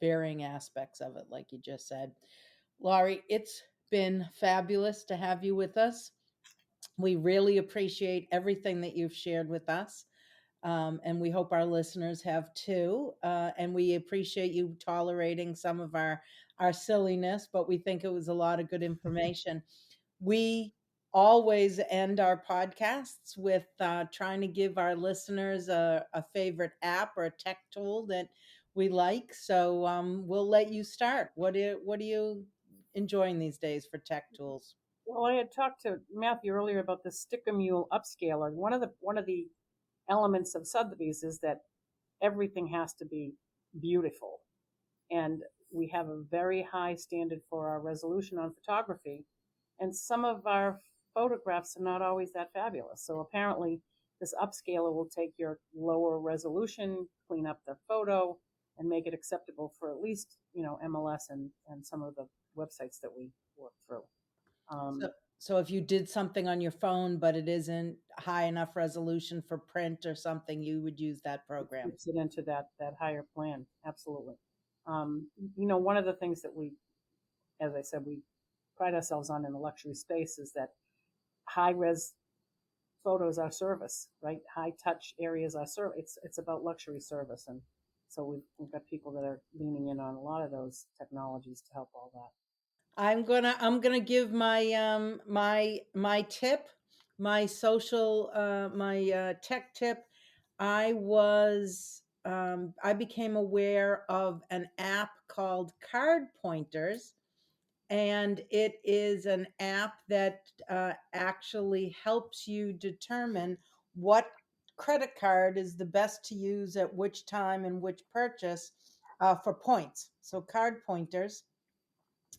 varying aspects of it, like you just said. Laurie, it's been fabulous to have you with us. We really appreciate everything that you've shared with us. And we hope our listeners have too. And we appreciate you tolerating some of our silliness, but we think it was a lot of good information. We always end our podcasts with trying to give our listeners a favorite app or a tech tool that we like. So we'll let you start. What are you enjoying these days for tech tools? Well, I had talked to Matthew earlier about the Stick-a-Mule upscaler. One of the elements of Sotheby's is that everything has to be beautiful. And We have a very high standard for our resolution on photography, and some of our photographs are not always that fabulous. So apparently this upscaler will take your lower resolution, clean up the photo, and make it acceptable for at least, MLS and some of the websites that we work through. So if you did something on your phone, but it isn't high enough resolution for print or something, you would use that program. Fix it into that higher plan. Absolutely. One of the things that we, as I said, we pride ourselves on in the luxury space is that high res photos are service, right? High touch areas are service. It's about luxury service, and so we've got people that are leaning in on a lot of those technologies to help all that. I'm gonna give my my tip, my social my tech tip. I became aware of an app called Card Pointers, and it is an app that actually helps you determine what credit card is the best to use at which time and which purchase for points. So Card Pointers.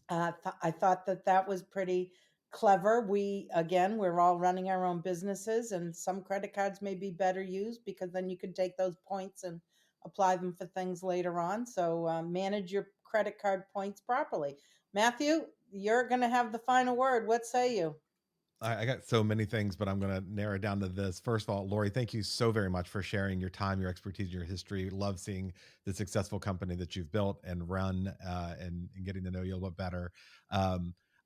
I thought that was pretty clever. We're all running our own businesses, and some credit cards may be better used because then you can take those points and apply them for things later on. So manage your credit card points properly. Matthew, you're going to have the final word. What say you? I got so many things, but I'm going to narrow it down to this. First of all, Laurie, thank you so very much for sharing your time, your expertise, your history. Love seeing the successful company that you've built and run, and getting to know you a little bit better.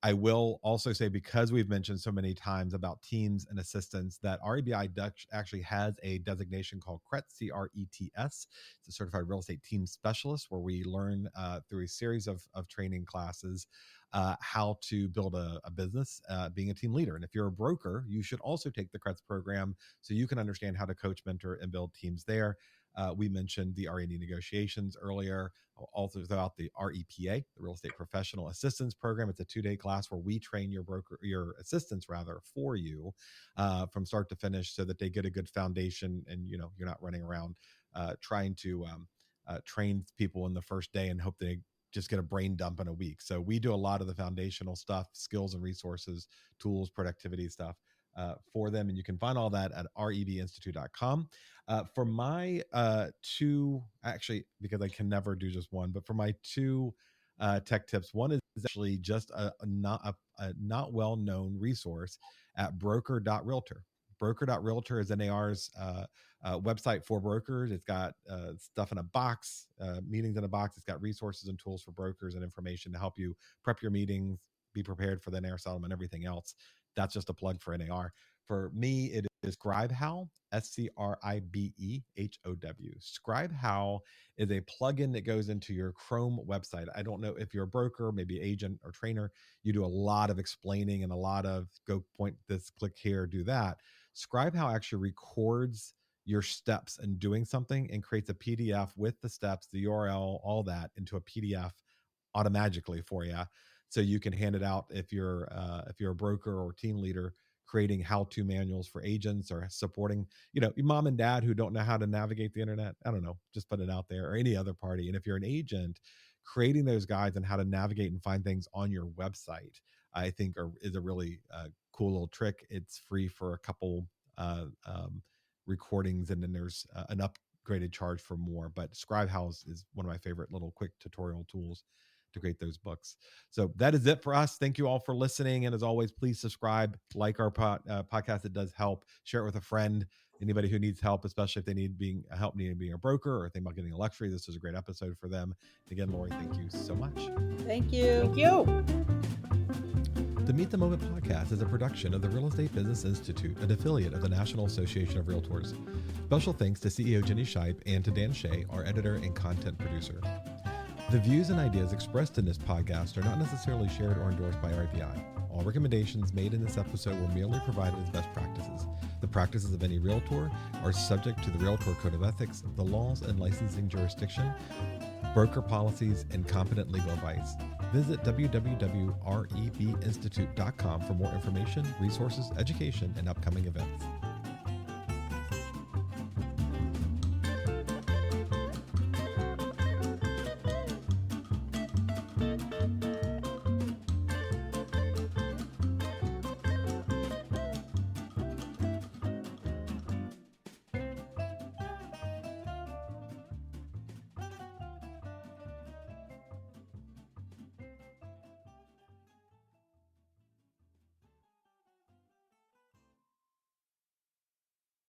I will also say, because we've mentioned so many times about teams and assistants, that REBI Dutch actually has a designation called CRETS, CRETS. It's a certified real estate team specialist, where we learn through a series of training classes how to build a business, being a team leader. And if you're a broker, you should also take the CRETS program so you can understand how to coach, mentor, and build teams there. We mentioned the R&D negotiations earlier, also throughout the REPA, the Real Estate Professional Assistance Program. It's a 2-day class where we train your assistants for you from start to finish, so that they get a good foundation, and you're not running around trying to train people in the first day and hope they just get a brain dump in a week. So we do a lot of the foundational stuff, skills and resources, tools, productivity stuff for them. And you can find all that at rebinstitute.com. For my two, actually, because I can never do just one, but for my two tech tips, one is actually just a not well-known resource at broker.realtor. Broker.realtor is NAR's website for brokers. It's got stuff in a box, meetings in a box. It's got resources and tools for brokers and information to help you prep your meetings, be prepared for the NAR settlement, everything else. That's just a plug for NAR. For me, it is ScribeHow, ScribeHow. ScribeHow is a plugin that goes into your Chrome website. I don't know if you're a broker, maybe agent or trainer, you do a lot of explaining and a lot of go point this, click here, do that. ScribeHow actually records your steps in doing something and creates a PDF with the steps, the URL, all that into a PDF automatically for you, so you can hand it out if you're a broker or team leader creating how-to manuals for agents, or supporting your mom and dad who don't know how to navigate the internet. I don't know, just put it out there, or any other party. And if you're an agent, creating those guides on how to navigate and find things on your website, I think is a really cool little trick. It's free for a couple recordings, and then there's an upgraded charge for more. But ScribeHow is one of my favorite little quick tutorial tools to create those books. So that is it for us. Thank you all for listening. And as always, please subscribe, like our podcast. It does help. Share it with a friend. Anybody who needs help, especially if they need being a broker, or think about getting a luxury, this is a great episode for them. Again, Laurie, thank you so much. Thank you. Thank you. The Meet the Moment podcast is a production of the Real Estate Business Institute, an affiliate of the National Association of Realtors. Special thanks to CEO Jenny Scheib and to Dan Shea, our editor and content producer. The views and ideas expressed in this podcast are not necessarily shared or endorsed by REBI. All recommendations made in this episode were merely provided as best practices. The practices of any realtor are subject to the Realtor Code of Ethics, the laws and licensing jurisdiction, broker policies, and competent legal advice. Visit www.rebinstitute.com for more information, resources, education, and upcoming events.